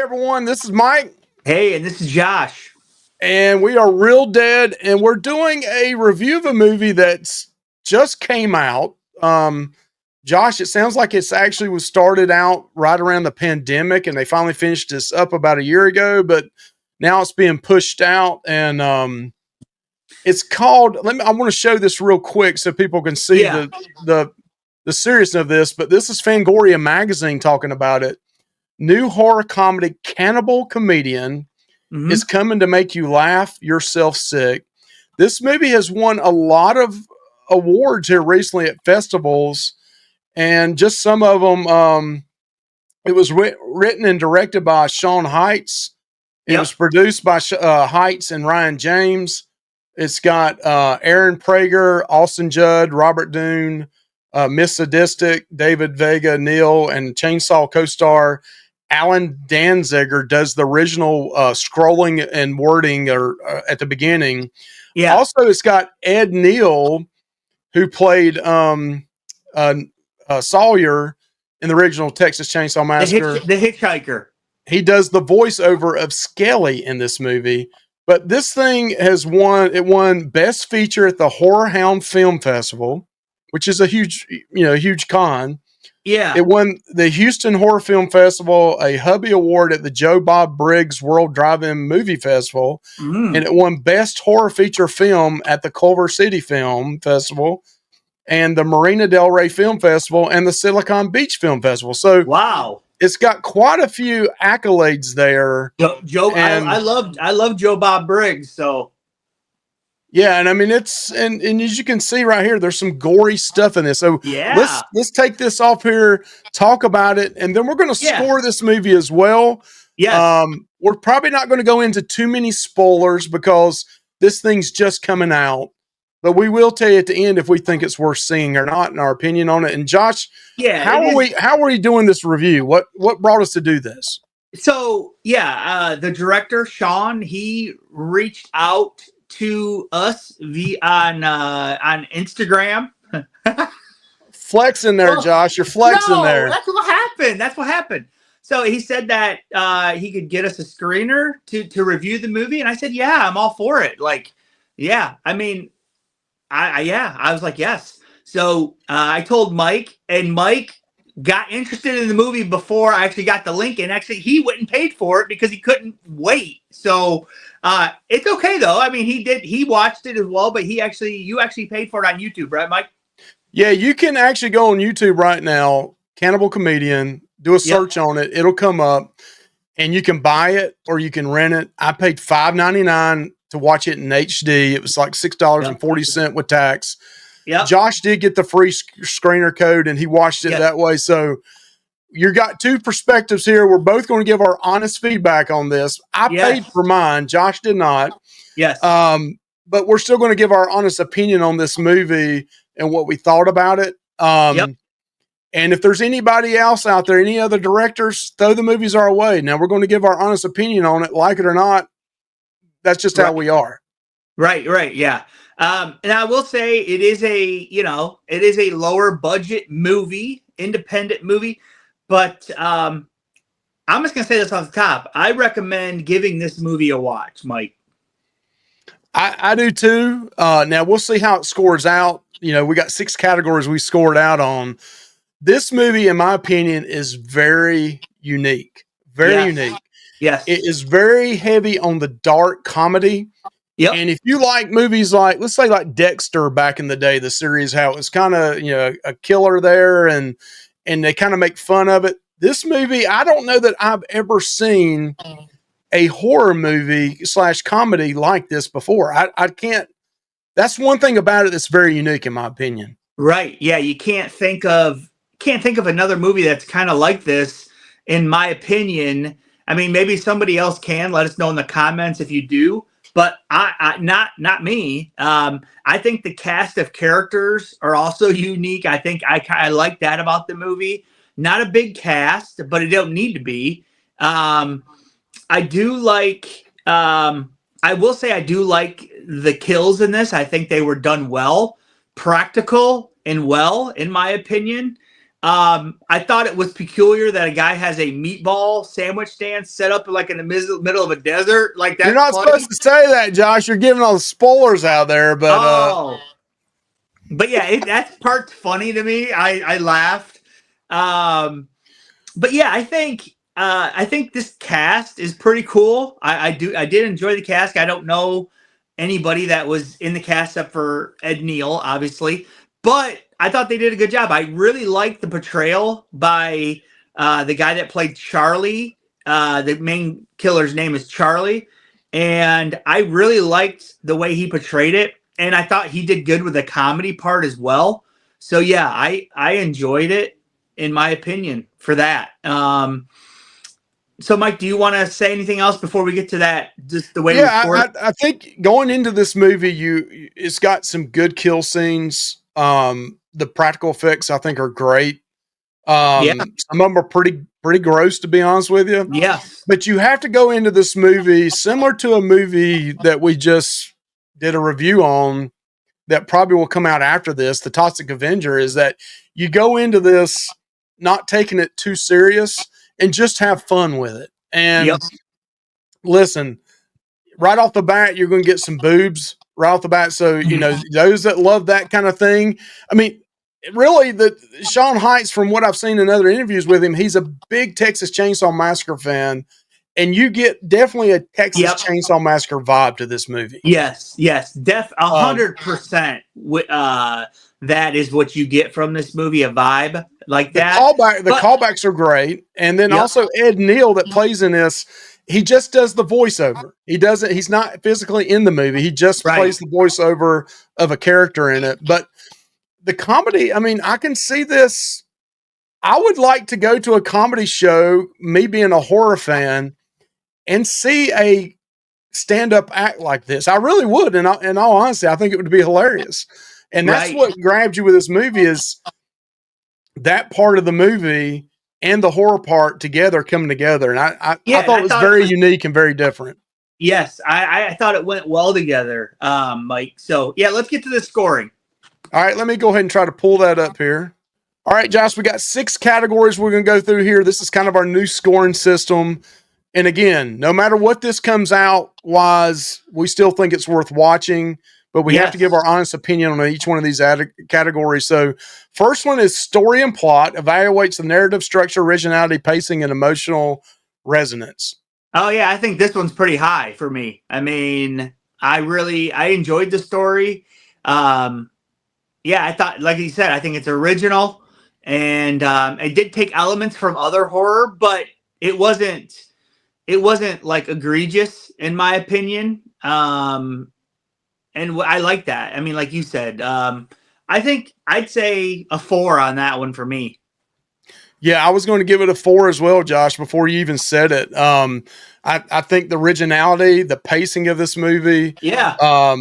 everyone. This is Mike, Hey, and this is Josh. and we are Real Dead, and we're doing a review of a movie that's just came out. Josh, it sounds like it's actually was started out right around the pandemic, and they finally finished this up about a year ago, but now it's being pushed out, and it's called. I want to show this real quick so people can see Yeah. the seriousness of this. But this is Fangoria magazine talking about it. New horror comedy Cannibal comedian is hmm coming to make you laugh yourself sick. This movie has won a lot of awards here recently at festivals, and just some of them. It was written and directed by Sean Heights. It was Yep. produced by Heights and Ryan James. It's got Aaron Prager, Austin Judd, Robert Doon, Miss Sadistic, David Vega, Neil, and Chainsaw co-star Alan Danziger does the original scrolling and wording at the beginning. Yeah. Also, it's got Ed Neal, who played uh, Sawyer in the original Texas Chainsaw Massacre. The hitchhiker. He does the voiceover of Skelly in this movie. But this thing has won. It won Best Feature at the Horror Hound Film Festival, which is a huge con. Yeah. It won the Houston Horror Film Festival, a Hubby Award at the Joe Bob Briggs World Drive-In Movie Festival, and Mm. it won Best Horror Feature Film at the Culver City Film Festival, and the Marina Del Rey Film Festival, and the Silicon Beach Film Festival. So Wow. it's got quite a few accolades there. Joe, I And love Joe Bob Briggs. So yeah, and I mean and as you can see right here, there's some gory stuff in this. So yeah. let's take this off here, talk about it, and then we're going to Yeah. score this movie as well. Yes. We're probably not going to go into too many spoilers because this thing's just coming out, but we will tell you at the end if we think it's worth seeing or not, in our opinion on it. And Josh, Yeah. how It are is. we doing this review? What brought us to do this? So yeah, the director Sean, he reached out to us on Instagram. Flex in there, Well, Josh. You're flexing No, there. that's what happened. That's what happened. So he said that he could get us a screener to review the movie, and I said, "Yeah, I'm all for it." Like, yeah, I mean, I was like, "Yes." So I told Mike, and Mike got interested in the movie before I actually got the link, and actually he went and paid for it because he couldn't wait. So it's okay though. I mean, he watched it as well, but you actually paid for it on YouTube, right, Mike? Yeah, you can actually go on YouTube right now, Cannibal Comedian, do a Yep. search on it. It'll come up, and you can buy it or you can rent it. I paid $5.99 to watch it in HD. It was like $6.40 with tax. Yep. Josh did get the free screener code, and he watched it Yep. that way. So you got two perspectives here. We're both going to give our honest feedback on this. I Yes. paid for mine. Josh did not. Yes. But we're still going to give our honest opinion on this movie and what we thought about it. Yep. And if there's anybody else out there, any other directors, throw the movies our way. Now we're going to give our honest opinion on it, like it or not. That's just how we are. Right, yeah. And I will say it is a lower budget movie, independent movie, but I'm just gonna say this off the top. I recommend giving this movie a watch, Mike. I do too. Now we'll see how it scores out. We got 6 categories we scored out on. This movie, in my opinion, is very unique. Very unique. Yes. It is very heavy on the dark comedy. Yep. And if you like movies like, let's say like Dexter back in the day, the series, how it was kind of, a killer there and they kind of make fun of it. This movie, I don't know that I've ever seen a horror movie / comedy like this before. I can't, that's one thing about it that's very unique in my opinion. Right. Yeah. You can't think of another movie that's kind of like this, in my opinion. I mean, maybe somebody else can. Let us know in the comments if you do. But I not me. I think the cast of characters are also unique. I think I like that about the movie. Not a big cast, but it don't need to be. I do like. I will say I do like the kills in this. I think they were done well, practical and well, in my opinion. I thought it was peculiar that a guy has a meatball sandwich stand set up like in the middle of a desert. Like You're that's not funny. supposed to say that, Josh. You're giving all the spoilers out there, but Oh, but yeah, that's part's funny to me. I laughed. Um, but yeah, I think this cast is pretty cool. I did enjoy the cast. I don't know anybody that was in the cast except for Ed Neal, obviously, but I thought they did a good job. I really liked the portrayal by the guy that played Charlie. The main killer's name is Charlie, and I really liked the way he portrayed it. And I thought he did good with the comedy part as well. So yeah, I enjoyed it in my opinion for that. So Mike, do you want to say anything else before we get to that? Just the way we yeah, scored it? I think going into this movie, it's got some good kill scenes. The practical effects I think are great. Yeah. Some of them are pretty gross, to be honest with you. Yes. But you have to go into this movie similar to a movie that we just did a review on that probably will come out after this, The Toxic Avenger, is that you go into this not taking it too serious and just have fun with it. Yep. And listen, right off the bat, you're going to get some boobs right off the bat. So, those that love that kind of thing, I mean, really, the Sean Heights, from what I've seen in other interviews with him, he's a big Texas Chainsaw Massacre fan, and you get definitely a Texas Yep. Chainsaw Massacre vibe to this movie. Yes. Yes. 100%. That is what you get from this movie, a vibe like that. The But callbacks are great, and then yep. also Ed Neal that plays in this. He just does the voiceover. He doesn't. He's not physically in the movie. He just Right. plays the voiceover of a character in it. But the comedy, I mean, I can see this. I would like to go to a comedy show, me being a horror fan, and see a stand-up act like this. I really would. In all honesty, I think it would be hilarious. And that's Right. what grabbed you with this movie is that part of the movie and the horror part together coming together. And I Yeah. thought it was very unique and very different. Yes. I thought it went well together, Mike. So yeah, let's get to the scoring. All right, let me go ahead and try to pull that up here. All right, Josh, we got 6 categories we're going to go through here. This is kind of our new scoring system. And again, no matter what this comes out wise, we still think it's worth watching, but we have to give our honest opinion on each one of these categories. So, first one is story and plot, evaluates the narrative structure, originality, pacing, and emotional resonance. Oh yeah, I think this one's pretty high for me. I mean, I enjoyed the story. Yeah, I thought, like you said, I think it's original, and it did take elements from other horror, but it wasn't like egregious in my opinion. And I like that. I mean, like you said, I think I'd say a 4 on that one for me. Yeah, I was going to give it a 4 as well, Josh, before you even said it. I think the originality, the pacing of this movie, Yeah.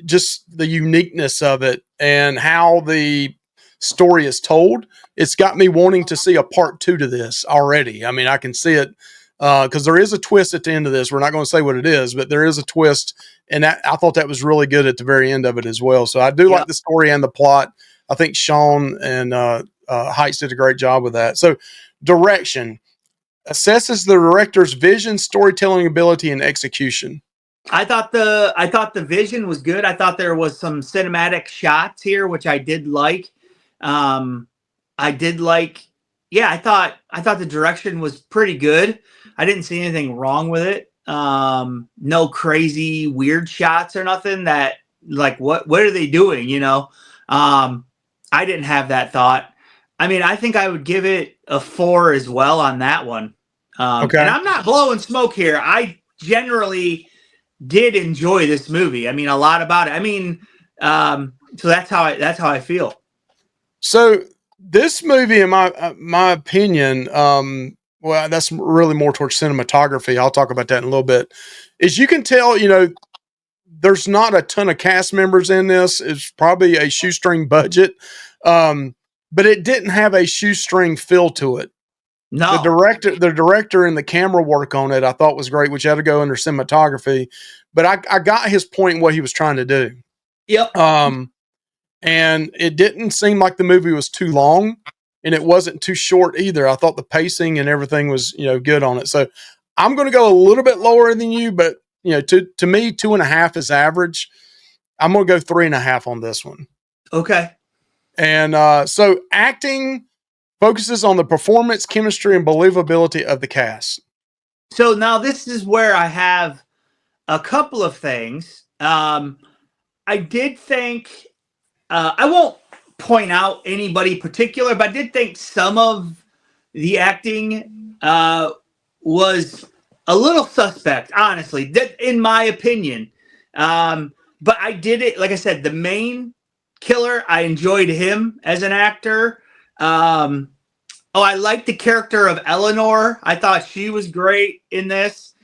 Just the uniqueness of it and how the story is told, it's got me wanting to see a part 2 to this already. I mean, I can see it because there is a twist at the end of this. We're not going to say what it is, but there is a twist, and I thought that was really good at the very end of it as well. So I do like the story and the plot. I think Sean and Heights did a great job with that. So direction assesses the director's vision, storytelling ability, and execution. I thought the vision was good. I thought there was some cinematic shots here, which I did like. I did like. Yeah, I thought the direction was pretty good. I didn't see anything wrong with it. No crazy weird shots or nothing that like what are they doing? I didn't have that thought. I mean, I think I would give it a 4 as well on that one. Okay. And I'm not blowing smoke here. I generally did enjoy this movie. I mean, a lot about it. I mean, so that's how I feel. So this movie, in my opinion, well, that's really more towards cinematography. I'll talk about that in a little bit. Is you can tell, there's not a ton of cast members in this. It's probably a shoestring budget, but it didn't have a shoestring feel to it. No, the director and the camera work on it, I thought was great, which had to go under cinematography. But I got his point, what he was trying to do. Yep. And it didn't seem like the movie was too long. and it wasn't too short either. I thought the pacing and everything was, good on it. So I'm going to go a little bit lower than you, but to me, 2.5 is average. I'm going to go 3.5 on this one. Okay. And so acting focuses on the performance, chemistry, and believability of the cast. So now this is where I have a couple of things. I did think I won't point out anybody particular, but I did think some of the acting was a little suspect, honestly, in my opinion. But I did it, like I said, the main killer, I enjoyed him as an actor. I liked the character of Eleanor. I thought she was great in this.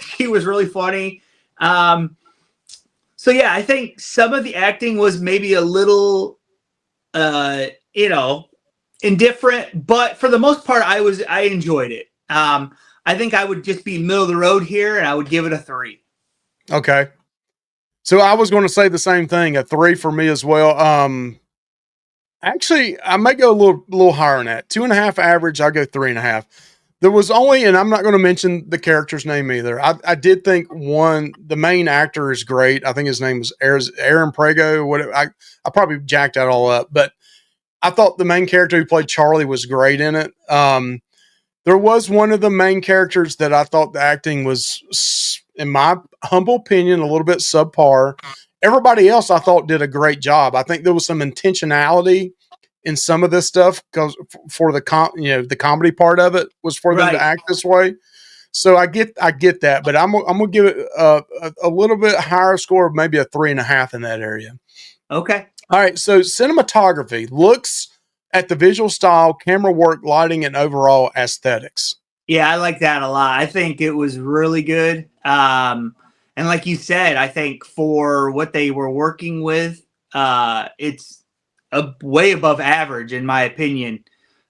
She was really funny. So yeah, I think some of the acting was maybe a little, indifferent, but for the most part, I enjoyed it. I think I would just be middle of the road here, and I would give it a 3. Okay. So I was going to say the same thing, a 3 for me as well. Actually, I might go a little higher than that. 2.5 average. I go 3.5. There was only, and I'm not going to mention the character's name either. I did think the main actor is great. I think his name was Aaron Prego. Whatever. I probably jacked that all up, but I thought the main character who played Charlie was great in it. There was one of the main characters that I thought the acting was, in my humble opinion, a little bit subpar. Everybody else I thought did a great job. I think there was some intentionality in some of this stuff because for the the comedy part of it was for them to act this way. So I get that, but I'm gonna give it a little bit higher score, maybe a 3.5 in that area. Okay. All right. So cinematography looks at the visual style, camera work, lighting, and overall aesthetics. Yeah, I like that a lot. I think it was really good. And like you said, I think for what they were working with, it's way above average in my opinion.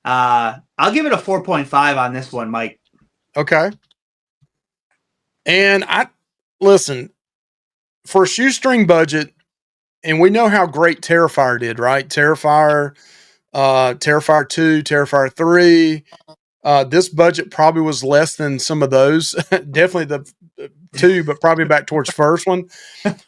I'll give it a 4.5 on this one, Mike. Okay. And listen, for a shoestring budget, and we know how great Terrifier did, right? Terrifier 2, Terrifier 3. This budget probably was less than some of those. Definitely the 2, but probably back towards first one.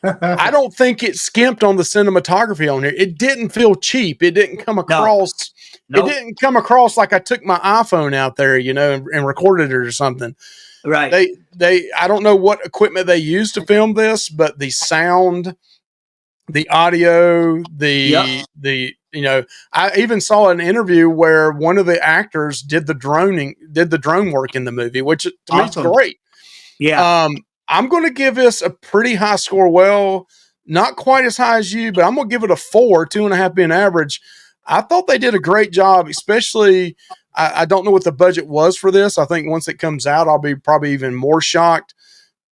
I don't think it skimped on the cinematography on here. It didn't feel cheap. It didn't come across. No. It didn't come across like I took my iPhone out there, and recorded it or something. Right. I don't know what equipment they used to film this, but the sound, the audio, I even saw an interview where one of the actors did the drone work in the movie, which to me is great. Yeah. I'm going to give this a pretty high score. Well, not quite as high as you, but I'm going to give it a 4, 2.5 being average. I thought they did a great job, especially I don't know what the budget was for this. I think once it comes out, I'll be probably even more shocked.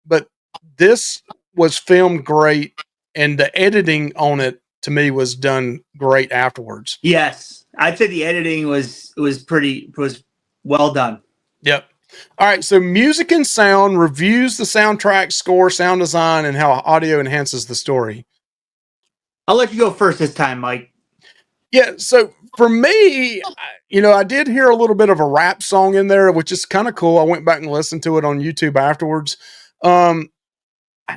But this was filmed great, and the editing on it to me was done great afterwards. Yes, I'd say the editing was well done. Yep. All right, so music and sound reviews the soundtrack, score, sound design, and how audio enhances the story. I'll let you go first this time, Mike. Yeah, so for me, I did hear a little bit of a rap song in there, which is kind of cool. I went back and listened to it on YouTube afterwards. I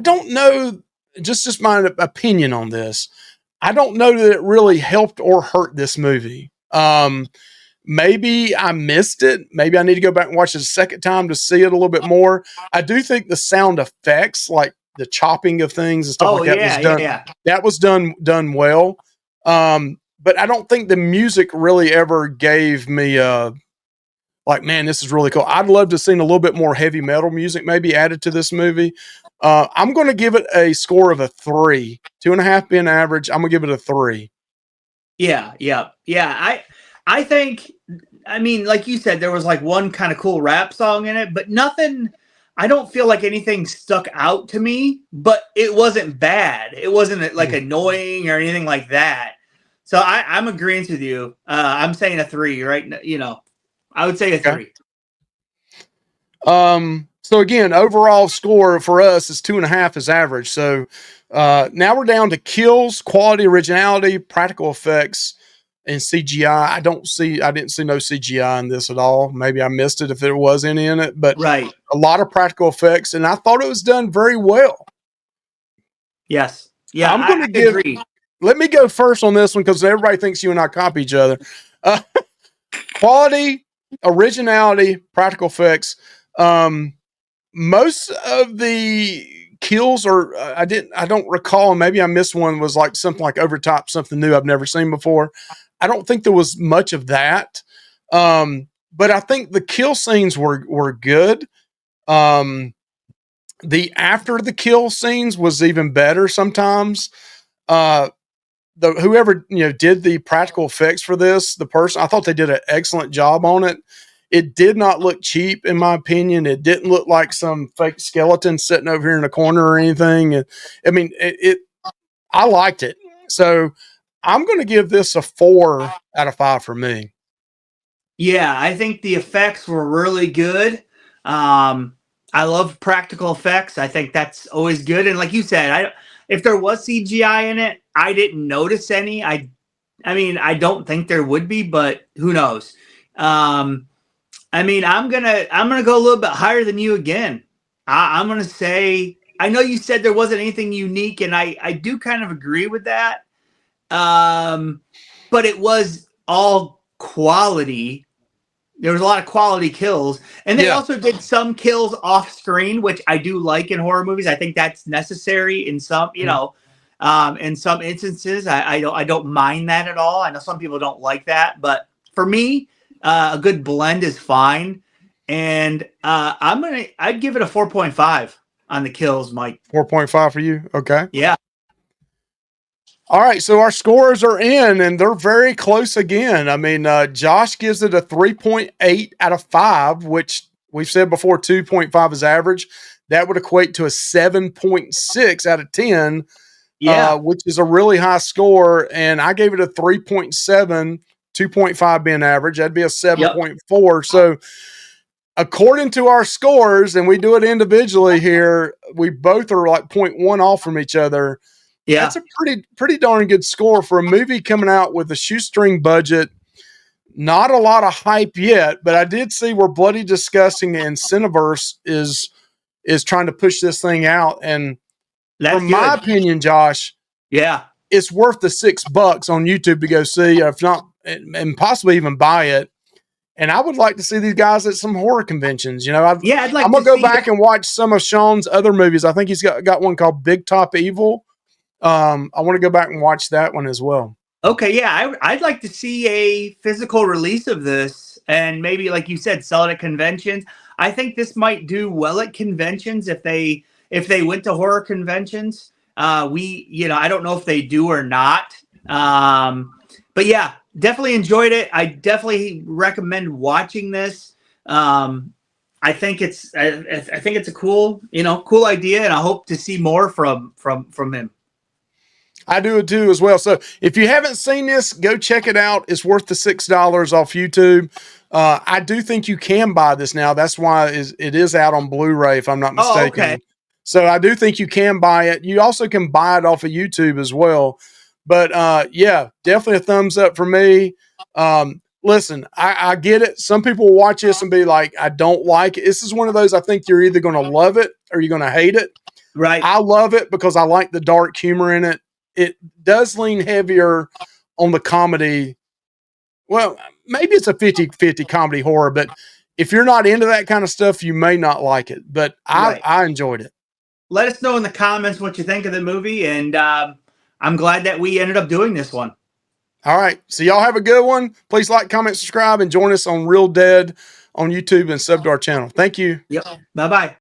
don't know, just my opinion on this. I don't know that it really helped or hurt this movie. Maybe I missed it. Maybe I need to go back and watch it a second time to see it a little bit more. I do think the sound effects, like the chopping of things and stuff that, was done. That was done well. But I don't think the music really ever gave me like, man, this is really cool. I'd love to have seen a little bit more heavy metal music maybe added to this movie. I'm going to give it a score of a 3, 2.5 being average. I'm going to give it a 3. Yeah. I think, I mean, like you said, there was like one kind of cool rap song in it, but nothing. I don't feel like anything stuck out to me, but it wasn't bad. It wasn't like annoying or anything like that. So I'm agreeing with you. I'm saying a 3, right? I would say a 3. So again, overall score for us is 2.5 is average. So now we're down to kills, quality, originality, practical effects, in CGI. I didn't see no CGI in this at all. Maybe I missed it if there was any in it, but Right. a lot of practical effects, and I thought it was done very well. Yes. Yeah, I'm going to I give. agree. Let me go first on this one because everybody thinks you and I copy each other. Uh, quality, originality, practical effects. Um, most of the kills are I don't recall, and maybe I missed one, was like something like over top, something new I've never seen before. I don't think there was much of that. But I think the kill scenes were good. Um, the after the kill scenes was even better sometimes. Uh, the whoever did the practical effects for this, the person, I thought they did an excellent job on it. It did not look cheap, in my opinion. It didn't look like some fake skeleton sitting over here in the corner or anything. I mean, I liked it. So I'm going to give this a 4 out of 5 for me. Yeah, I think the effects were really good. Um, I love practical effects. I think that's always good. And like you said, if there was CGI in it, I didn't notice any. I mean, I don't think there would be, but who knows? Um, I mean, I'm gonna go a little bit higher than you again. I'm gonna say I know you said there wasn't anything unique, and I do kind of agree with that. Um, but it was all quality. There was a lot of quality kills, and they Yeah. also did some kills off screen, which I do like in horror movies. I think that's necessary in some, Mhm. in some instances. I don't mind that at all. I know some people don't like that, but for me, a good blend is fine. And I'd give it a 4.5 on the kills, Mike. 4.5 for you. Okay. Yeah. All right, so our scores are in, and they're very close again. I mean, Josh gives it a 3.8 out of 5, which we've said before 2.5 is average. That would equate to a 7.6 out of 10, Yeah. which is a really high score. And I gave it a 3.7, 2.5 being average. That'd be a Yep. 7.4. So, according to our scores, and we do it individually here, we both are like zero point 0.1 off from each other. That's Yeah. a pretty darn good score for a movie coming out with a shoestring budget. Not a lot of hype yet, but I did see where Bloody Disgusting and Cineverse is trying to push this thing out. And That's from my good. opinion, Josh, Yeah. it's worth the $6 on YouTube to go see, if not, and possibly even buy it. And I would like to see these guys at some horror conventions. Yeah. I'd I'm like to gonna go see. back and watch some of Sean's other movies. I think he's got one called Big Top Evil. I want to go back and watch that one as well. Okay, yeah, I'd like to see a physical release of this, and maybe, like you said, sell it at conventions. I think this might do well at conventions if they went to horror conventions. I don't know if they do or not. But yeah, definitely enjoyed it. I definitely recommend watching this. I think it's a cool idea, and I hope to see more from him. I do it too as well. So if you haven't seen this, go check it out. It's worth the $6 off YouTube. I do think you can buy this now. That's why it is out on Blu-ray, if I'm not Oh, okay. mistaken. So I do think you can buy it. You also can buy it off of YouTube as well. But yeah, definitely a thumbs up for me. Listen, I get it. Some people will watch this and be like, I don't like it. This is one of those, I think you're either going to love it or you're going to hate it. Right. I love it because I like the dark humor in it. It does lean heavier on the comedy. Well, maybe it's a 50-50 comedy horror, but if you're not into that kind of stuff, you may not like it. But Right. I enjoyed it. Let us know in the comments what you think of the movie, and I'm glad that we ended up doing this one. All right. So y'all have a good one. Please like, comment, subscribe, and join us on Real Dead on YouTube and sub to our channel. Thank you. Yep. Bye bye.